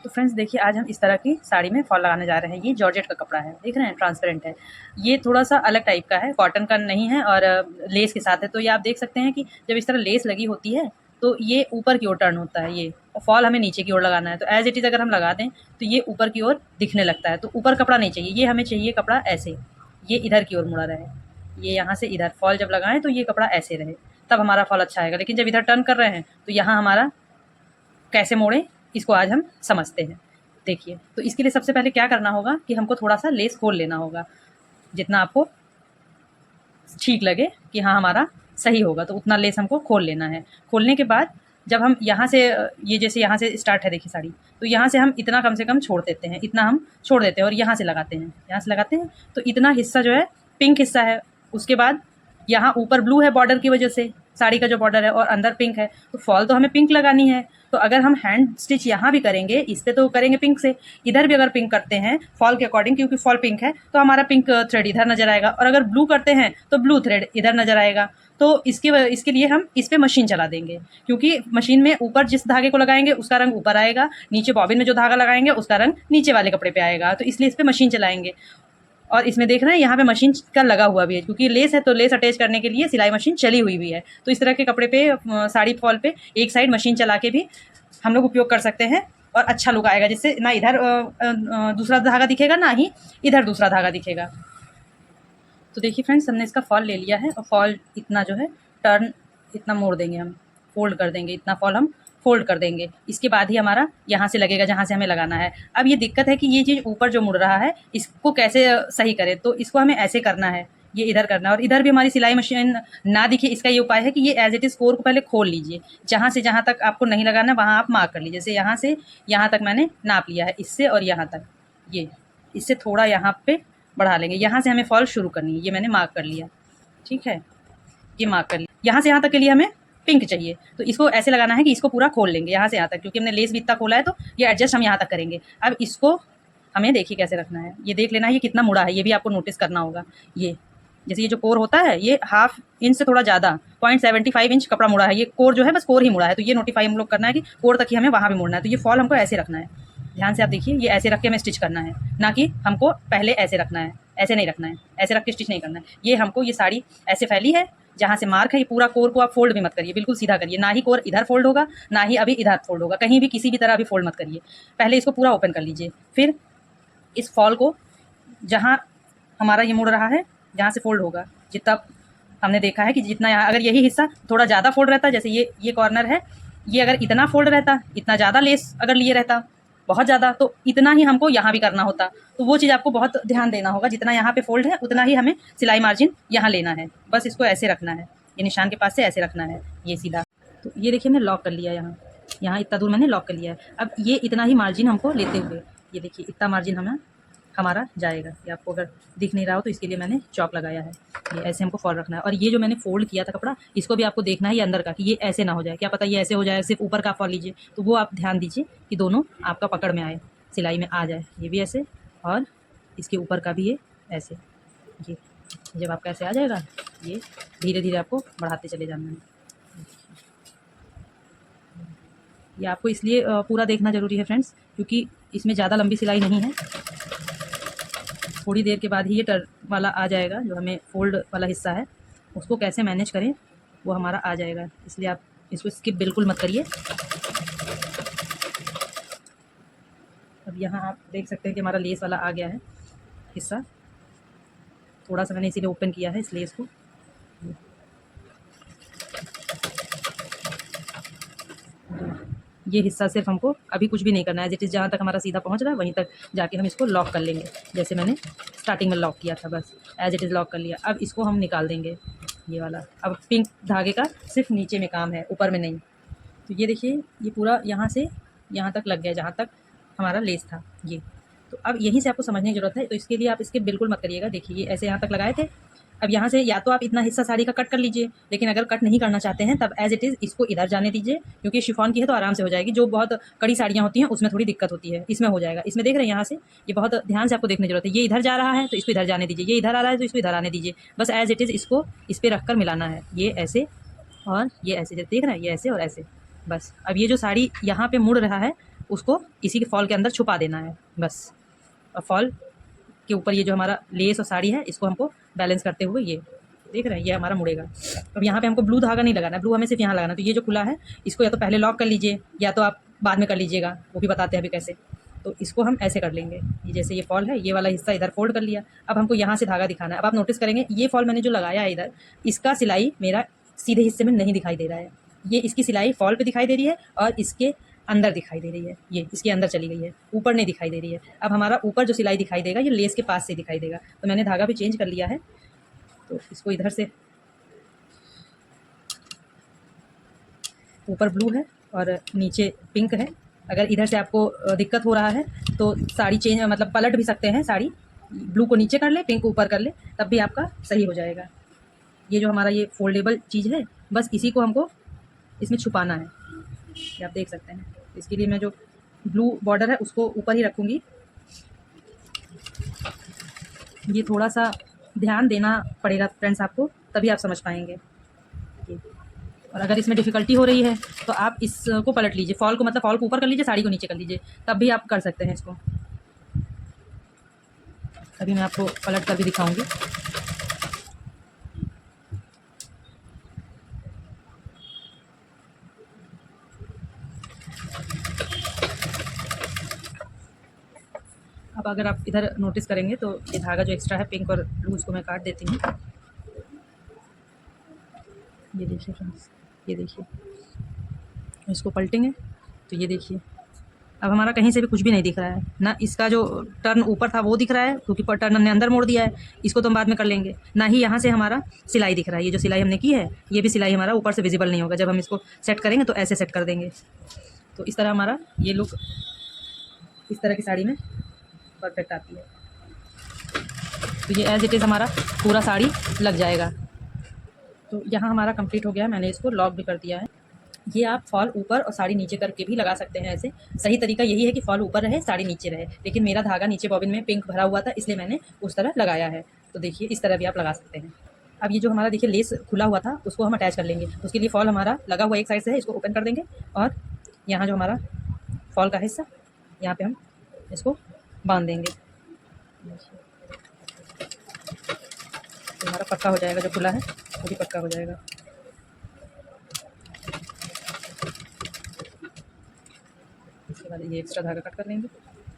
तो फ्रेंड्स देखिए, आज हम इस तरह की साड़ी में फॉल लगाने जा रहे हैं। ये जॉर्जेट का कपड़ा है, देख रहे हैं, ट्रांसपेरेंट है। ये थोड़ा सा अलग टाइप का है, कॉटन का नहीं है और लेस के साथ है। तो ये आप देख सकते हैं कि जब इस तरह लेस लगी होती है तो ये ऊपर की ओर टर्न होता है ये, और फॉल हमें नीचे की ओर लगाना है। तो एज इट इज़ अगर हम लगा दें तो ये ऊपर की ओर दिखने लगता है। तो ऊपर कपड़ा नहीं चाहिए, ये हमें चाहिए कपड़ा ऐसे, ये इधर की ओर मुड़ा रहे, ये यहाँ से इधर। फॉल जब लगाएं तो ये कपड़ा ऐसे रहे, तब हमारा फॉल अच्छा आएगा। लेकिन जब इधर टर्न कर रहे हैं तो यहाँ हमारा कैसे मोड़ें, इसको आज हम समझते हैं। देखिए, तो इसके लिए सबसे पहले क्या करना होगा कि हमको थोड़ा-सा लेस खोल लेना होगा। जितना आपको ठीक लगे कि हाँ, हमारा सही होगा, तो उतना लेस हमको खोल लेना है। खोलने के बाद जब हम यहाँ से ये जैसे यहाँ से स्टार्ट है देखिए साड़ी, तो यहाँ से हम इतना कम से कम छोड़ देते हैं, इतना हम छोड़ देते हैं और यहाँ से लगाते हैं, यहाँ से लगाते हैं। तो इतना हिस्सा जो है पिंक हिस्सा है। उसके बाद यहाँ ऊपर ब्लू है बॉर्डर की वजह से, साड़ी का जो बॉर्डर है, और अंदर पिंक है, तो फॉल तो हमें पिंक लगानी है। तो अगर हम हैंड स्टिच यहाँ भी करेंगे, इस पे तो करेंगे पिंक से, इधर भी अगर पिंक करते हैं फॉल के अकॉर्डिंग, क्योंकि फॉल पिंक है, तो हमारा पिंक थ्रेड इधर नजर आएगा, और अगर ब्लू करते हैं तो ब्लू थ्रेड इधर नजर आएगा। तो इसके लिए हम इस पे मशीन चला देंगे, क्योंकि मशीन में ऊपर जिस धागे को लगाएंगे उसका रंग ऊपर आएगा, नीचे बॉबिन में जो धागा लगाएंगे उसका रंग नीचे वाले कपड़े पे आएगा। तो इसलिए इस पे मशीन चलाएंगे। और इसमें देख रहे हैं यहाँ पे मशीन का लगा हुआ भी है, क्योंकि लेस है तो लेस अटैच करने के लिए सिलाई मशीन चली हुई भी है। तो इस तरह के कपड़े पे साड़ी फॉल पे एक साइड मशीन चला के भी हम लोग उपयोग कर सकते हैं, और अच्छा लुक आएगा, जिससे ना इधर दूसरा धागा दिखेगा, ना ही इधर दूसरा धागा दिखेगा। तो देखिए फ्रेंड्स, हमने इसका फॉल ले लिया है, और फॉल इतना जो है टर्न इतना मोड़ देंगे, हम फोल्ड कर देंगे, इतना फॉल हम फोल्ड कर देंगे। इसके बाद ही हमारा यहाँ से लगेगा जहाँ से हमें लगाना है। अब ये दिक्कत है कि ये चीज़ ऊपर जो मुड़ रहा है इसको कैसे सही करें, तो इसको हमें ऐसे करना है, ये इधर करना है, और इधर भी हमारी सिलाई मशीन ना दिखे, इसका ये उपाय है कि ये एज इट इज़ कोर को पहले खोल लीजिए। जहाँ से जहाँ तक आपको नहीं लगाना है वहाँ आप मार्क कर लीजिए। जैसे यहाँ से यहाँ तक मैंने नाप लिया है, इससे और यहाँ तक, ये इससे थोड़ा यहाँ पे बढ़ा लेंगे। यहाँ से हमें फॉल शुरू करनी है, ये मैंने मार्क कर लिया, ठीक है, ये मार्क कर लिया। यहाँ से यहाँ तक के लिए हमें पिंक चाहिए, तो इसको ऐसे लगाना है कि इसको पूरा खोल लेंगे यहाँ से यहाँ तक, क्योंकि हमने लेस भी इतना खोला है, तो ये एडजस्ट हम यहाँ तक करेंगे। अब इसको हमें देखिए कैसे रखना है, ये देख लेना है ये कितना मुड़ा है, ये भी आपको नोटिस करना होगा। ये जैसे ये जो कोर होता है ये 1/2 इंच से थोड़ा ज़्यादा 0.75 इंच कपड़ा मुड़ा है, ये कोर जो है बस कोर ही मुड़ा है। तो ये नोटिफाई हम लोग करना है कि कोर तक ही हमें वहाँ भी मुड़ना है। तो ये फॉल हमको ऐसे रखना है, ध्यान से आप देखिए, ये ऐसे रख के हमें स्टिच करना है, ना कि हमको पहले ऐसे रखना है, ऐसे नहीं रखना है, ऐसे रख के स्टिच नहीं करना है। ये हमको, ये साड़ी ऐसे फैली है, जहाँ से मार्क है ये पूरा कोर को आप फोल्ड भी मत करिए, बिल्कुल सीधा करिए, ना ही कोर इधर फोल्ड होगा, ना ही अभी इधर फोल्ड होगा, कहीं भी किसी भी तरह अभी फोल्ड मत करिए। पहले इसको पूरा ओपन कर लीजिए, फिर इस फॉल को जहाँ हमारा ये मुड़ रहा है, जहाँ से फोल्ड होगा, जितना हमने देखा है कि जितना यहाँ, अगर यही हिस्सा थोड़ा ज़्यादा फोल्ड रहता, जैसे ये कॉर्नर है, ये अगर इतना फोल्ड रहता, इतना ज़्यादा लेस अगर लिए रहता बहुत ज़्यादा, तो इतना ही हमको यहाँ भी करना होता। तो वो चीज़ आपको बहुत ध्यान देना होगा, जितना यहाँ पे फोल्ड है उतना ही हमें सिलाई मार्जिन यहाँ लेना है। बस इसको ऐसे रखना है, ये निशान के पास से ऐसे रखना है, ये सीधा। तो ये देखिए मैंने लॉक कर लिया, यहाँ इतना दूर मैंने लॉक कर लिया है। अब ये इतना ही मार्जिन हमको लेते हुए, ये देखिए इतना मार्जिन हमारा जाएगा। ये आपको अगर दिख नहीं रहा हो तो इसके लिए मैंने चॉक लगाया है। ये ऐसे हमको फॉल रखना है, और ये जो मैंने फोल्ड किया था कपड़ा, इसको भी आपको देखना है ये अंदर का, कि ये ऐसे ना हो जाए, क्या पता ये ऐसे हो जाए, सिर्फ ऊपर का फॉल लीजिए। तो वो आप ध्यान दीजिए कि दोनों आपका पकड़ में आए, सिलाई में आ जाए, ये भी ऐसे और इसके ऊपर का भी ये ऐसे। ये जब आपका ऐसे आ जाएगा, ये धीरे धीरे आपको बढ़ाते चले जाना है। ये आपको इसलिए पूरा देखना ज़रूरी है फ्रेंड्स, क्योंकि इसमें ज़्यादा लंबी सिलाई नहीं है। थोड़ी देर के बाद ही ये टर्न वाला आ जाएगा, जो हमें फोल्ड वाला हिस्सा है उसको कैसे मैनेज करें वो हमारा आ जाएगा, इसलिए आप इसको स्किप बिल्कुल मत करिए। अब यहाँ आप देख सकते हैं कि हमारा लेस वाला आ गया है हिस्सा, थोड़ा सा मैंने इसीलिए ओपन किया है इस लेस को। ये हिस्सा सिर्फ हमको अभी कुछ भी नहीं करना है, एज इट इज़ जहाँ तक हमारा सीधा पहुँच रहा है वहीं तक जाके हम इसको लॉक कर लेंगे, जैसे मैंने स्टार्टिंग में लॉक किया था, बस एज इट इज़ लॉक कर लिया। अब इसको हम निकाल देंगे, ये वाला। अब पिंक धागे का सिर्फ नीचे में काम है, ऊपर में नहीं। तो ये देखिए ये पूरा यहाँ से यहाँ तक लग गया, जहाँ तक हमारा लेस था ये। तो अब यहीं से आपको समझने की ज़रूरत है, तो इसके लिए आप इसके बिल्कुल मत करिएगा। देखिए ये ऐसे यहाँ तक लगाए थे, अब यहाँ से या तो आप इतना हिस्सा साड़ी का कट कर लीजिए, लेकिन अगर कट नहीं करना चाहते हैं तब एज इट इज़ इसको इधर जाने दीजिए, क्योंकि शिफॉन की है तो आराम से हो जाएगी। जो बहुत कड़ी साड़ियाँ होती हैं उसमें थोड़ी दिक्कत होती है, इसमें हो जाएगा। इसमें देख रहे हैं यहाँ से, ये बहुत ध्यान से आपको देखने की जरूरत है। ये इधर जा रहा है तो इसको इधर जाने दीजिए, ये इधर आ रहा है तो इसको इधर आने दीजिए। बस एज इट इज़ इसको इस पर रख कर मिलाना है, ये ऐसे और ये ऐसे, जैसे देख रहे हैं ये ऐसे और ऐसे। बस अब ये जो साड़ी यहाँ पर मुड़ रहा है उसको इसी के फॉल के अंदर छुपा देना है बस। और फॉल के ऊपर ये जो हमारा लेस और साड़ी है इसको हमको बैलेंस करते हुए ये देख रहे हैं ये हमारा मुड़ेगा। अब यहाँ पे हमको ब्लू धागा नहीं लगाना, ब्लू हमें सिर्फ यहाँ लगाना। तो ये जो खुला है इसको या तो पहले लॉक कर लीजिए या तो आप बाद में कर लीजिएगा, वो भी बताते हैं अभी कैसे। तो इसको हम ऐसे कर लेंगे, ये जैसे ये फॉल है ये वाला हिस्सा इधर फोल्ड कर लिया। अब हमको यहाँ से धागा दिखाना है। अब आप नोटिस करेंगे ये फॉल मैंने जो लगाया है इधर, इसका सिलाई मेरा सीधे हिस्से में नहीं दिखाई दे रहा है। ये इसकी सिलाई फॉल पे दिखाई दे रही है और इसके अंदर दिखाई दे रही है, ये इसके अंदर चली गई है, ऊपर नहीं दिखाई दे रही है। अब हमारा ऊपर जो सिलाई दिखाई देगा ये लेस के पास से दिखाई देगा। तो मैंने धागा भी चेंज कर लिया है। तो इसको इधर से ऊपर ब्लू है और नीचे पिंक है। अगर इधर से आपको दिक्कत हो रहा है तो साड़ी चेंज मतलब पलट भी सकते हैं, साड़ी ब्लू को नीचे कर ले पिंक को ऊपर कर ले, तब भी आपका सही हो जाएगा। ये जो हमारा ये फोल्डेबल चीज़ है बस इसी को हमको इसमें छुपाना है, ये आप देख सकते हैं। इसके लिए मैं जो ब्लू बॉर्डर है उसको ऊपर ही रखूँगी। ये थोड़ा सा ध्यान देना पड़ेगा फ्रेंड्स आपको, तभी आप समझ पाएंगे। और अगर इसमें डिफ़िकल्टी हो रही है तो आप इसको पलट लीजिए, फॉल को मतलब फॉल को ऊपर कर लीजिए, साड़ी को नीचे कर लीजिए, तब भी आप कर सकते हैं इसको। अभी मैं आपको पलट कर भी दिखाऊंगी। अब अगर आप इधर नोटिस करेंगे तो ये धागा जो एक्स्ट्रा है पिंक और ब्लू उसको मैं काट देती हूँ। ये देखिए फ्रेंड्स, ये देखिए, इसको पलटेंगे तो ये देखिए अब हमारा कहीं से भी कुछ भी नहीं दिख रहा है ना। इसका जो टर्न ऊपर था वो दिख रहा है क्योंकि टर्न ने अंदर मोड़ दिया है, इसको तो हम बाद में कर लेंगे। ना ही यहाँ से हमारा सिलाई दिख रहा है, ये जो सिलाई हमने की है ये भी सिलाई हमारा ऊपर से विजिबल नहीं होगा। जब हम इसको सेट करेंगे तो ऐसे सेट कर देंगे। तो इस तरह हमारा ये लुक इस तरह की साड़ी में परफेक्ट आती है। तो ये एज इट इज़ हमारा पूरा साड़ी लग जाएगा। तो यहाँ हमारा कंप्लीट हो गया है, मैंने इसको लॉक भी कर दिया है। ये आप फॉल ऊपर और साड़ी नीचे करके भी लगा सकते हैं। ऐसे सही तरीका यही है कि फॉल ऊपर रहे साड़ी नीचे रहे, लेकिन मेरा धागा नीचे बॉबिन में पिंक भरा हुआ था इसलिए मैंने उस तरह लगाया है। तो देखिए इस तरह भी आप लगा सकते हैं। अब ये जो हमारा देखिए लेस खुला हुआ था उसको हम अटैच कर लेंगे। उसके लिए फॉल हमारा लगा हुआ एक साइड से है, इसको ओपन कर देंगे और यहाँ जो हमारा फॉल का हिस्सा यहाँ पे हम इसको बांध देंगे। तो हमारा पक्का हो जाएगा, जो खुला है वो भी पक्का हो जाएगा। इसके बाद ये एक्स्ट्रा धागा कट कर लेंगे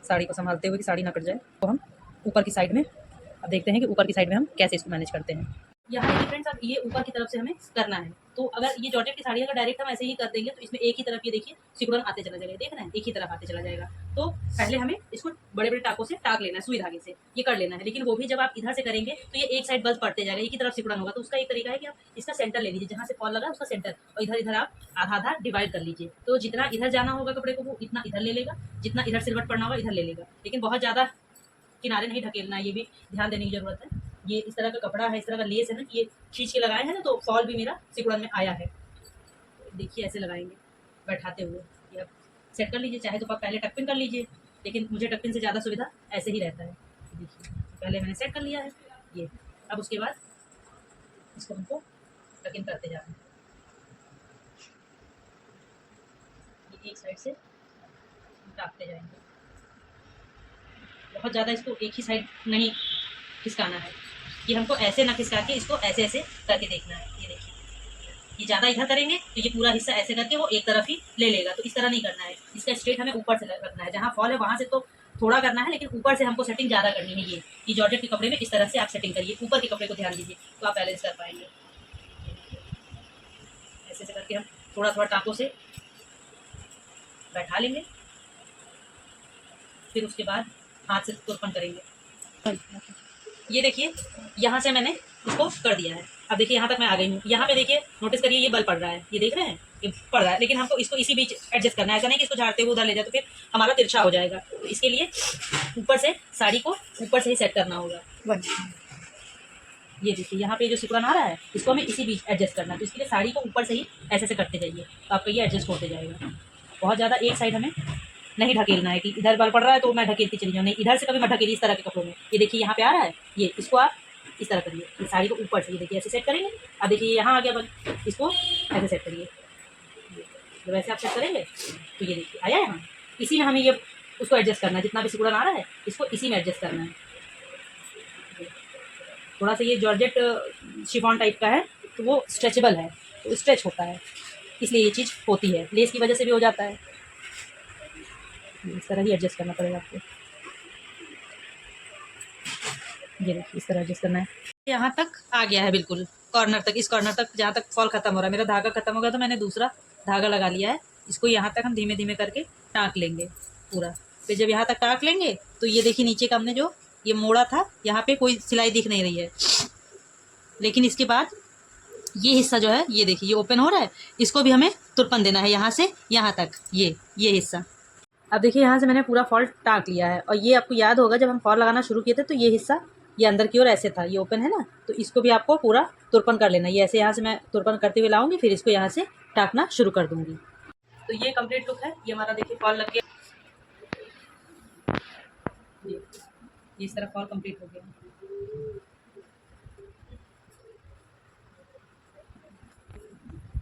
साड़ी को संभालते हुए कि साड़ी ना कट जाए। तो हम ऊपर की साइड में अब देखते हैं कि ऊपर की साइड में हम कैसे इसको मैनेज करते हैं। यहाँ देखिए फ्रेंड्स, अब ये ऊपर की तरफ से हमें करना है। तो अगर ये जॉर्जेट की साड़ी अगर डायरेक्ट हम ऐसे ही कर देंगे तो इसमें एक ही तरफ ये देखिए सिकुड़न आते चला जाएगा, देख रहे हैं एक ही तरफ आते चला जाएगा। तो पहले हमें इसको बड़े बड़े टाकों से टाक लेना है, सुई धागे से ये कर लेना है। लेकिन वो भी जब आप इधर से करेंगे तो ये एक साइड बस पड़ते जाएगा, एक ही तरफ सिकुड़न होगा। तो उसका एक तरीका है कि आप इसका सेंटर ले लीजिए, जहाँ से फॉल लगा उसका सेंटर, और इधर इधर आप आधा आधा डिवाइड कर लीजिए। तो जितना इधर जाना होगा कपड़े को वो इतना इधर ले लेगा, जितना इधर सिलवट पड़ना होगा इधर ले लेगा। लेकिन बहुत ज़्यादा किनारे नहीं ढकेलना है, ये भी ध्यान देने की जरूरत है। ये इस तरह का कपड़ा है, इस तरह का लेस है ना, ये खींच के लगाए हैं ना, तो फॉल भी मेरा सिकुड़न में आया है। देखिए ऐसे लगाएंगे बैठाते हुए, ये आप सेट कर लीजिए। चाहे तो आप पहले टकपिन कर लीजिए, लेकिन मुझे टकपिन से ज़्यादा सुविधा ऐसे ही रहता है। देखिए पहले मैंने सेट कर लिया है ये। अब उसके बाद इसको हमको टकिन करते जाना है। ये एक साइड से टाकते जाएंगे, बहुत ज़्यादा इसको एक ही साइड नहीं खिसकाना है। ये हमको ऐसे ना खिसका के इसको ऐसे ऐसे करके देखना है। ये देखिए ये ज़्यादा इधर करेंगे तो ये पूरा हिस्सा ऐसे करके वो एक तरफ ही ले लेगा। तो इस तरह नहीं करना है, इसका स्ट्रेट हमें ऊपर से रखना है। जहाँ फॉल है वहाँ से तो थोड़ा करना है, लेकिन ऊपर से हमको सेटिंग ज़्यादा करनी है। ये जॉर्जेट के कपड़े में इस तरह से आप सेटिंग करिए, ऊपर के कपड़े को ध्यान दीजिए तो आप बैलेंस कर पाएंगे। ऐसे ऐसे करके हम थोड़ा थोड़ा टाँकों से बैठा लेंगे, फिर उसके बाद हाथ से तुरपन करेंगे। ये देखिए यहाँ से मैंने इसको कर दिया है। अब देखिए यहाँ तक मैं आ गई हूँ। यहाँ पे देखिए नोटिस करिए ये बल पड़ रहा है, ये देख रहे हैं ये पड़ रहा है, लेकिन हमको इसको इसी बीच एडजस्ट करना है। ऐसा नहीं कि इसको झाड़ते हुए उधर ले जाए तो फिर हमारा तिरछा हो जाएगा। तो इसके लिए ऊपर से साड़ी को ऊपर से ही सेट करना होगा। ये देखिए यहाँ पे जो सिकुड़न आ रहा है इसको हमें इसी बीच एडजस्ट करना है। तो इसके लिए साड़ी को ऊपर से ही ऐसे ऐसे करते जाइए तो आपका ये एडजस्ट होते जाएगा। बहुत ज़्यादा एक साइड हमें नहीं ढकेलना है कि इधर बल पड़ रहा है तो मैं ढकेलती चली जाऊँ, नहीं इधर से कभी मत ढकेली। इस तरह के कपड़ों में ये देखिए यहाँ पे आ रहा है, ये इसको आप इस तरह करिए, ये साड़ी को ऊपर से ये देखिए ऐसे सेट करेंगे। अब देखिए यहाँ आ गया बल, इसको ऐसे सेट करिए। जब ऐसे आप सेट करेंगे तो ये देखिए आया यहाँ, इसी में हमें ये उसको एडजस्ट करना है, जितना भी सिकुड़न आ रहा है इसको इसी में एडजस्ट करना है। थोड़ा सा ये जॉर्जेट शिफॉन टाइप का है तो वो स्ट्रेचेबल है, तो स्ट्रेच होता है, इसलिए ये चीज़ होती है। लेस की वजह से भी हो जाता है, इस तरह ही एडजस्ट करना पड़ेगा आपको। ये देखिए इस तरह एडजस्ट करना है। यहाँ तक आ गया है बिल्कुल, कॉर्नर तक, इस कॉर्नर तक जहाँ तक फॉल खत्म हो रहा है। मेरा धागा खत्म हो गया तो मैंने दूसरा धागा लगा लिया है। इसको यहाँ तक हम धीमे धीमे करके टाँक लेंगे पूरा। फिर जब यहाँ तक टाँक लेंगे तो ये देखिए नीचे का हमने जो ये मोड़ा था, यहाँ पे कोई सिलाई दिख नहीं रही है, लेकिन इसके बाद ये हिस्सा जो है ये देखिए ये ओपन हो रहा है, इसको भी हमें तुरपन देना है यहाँ से यहाँ तक, ये हिस्सा। अब देखिए यहाँ से मैंने पूरा फॉल टाँक लिया है, और ये आपको याद होगा जब हम फॉल लगाना शुरू किए थे तो ये हिस्सा ये अंदर की ओर ऐसे था, ये ओपन है ना, तो इसको भी आपको पूरा तुरपन कर लेना। ये ऐसे यहाँ से मैं तुरपन करते हुए लाऊंगी, फिर इसको यहाँ से टाँकना शुरू कर दूंगी। तो ये कंप्लीट लुक है। ये हमारा देखिए फॉल लग गया, ये इस तरह फॉल कंप्लीट हो गया।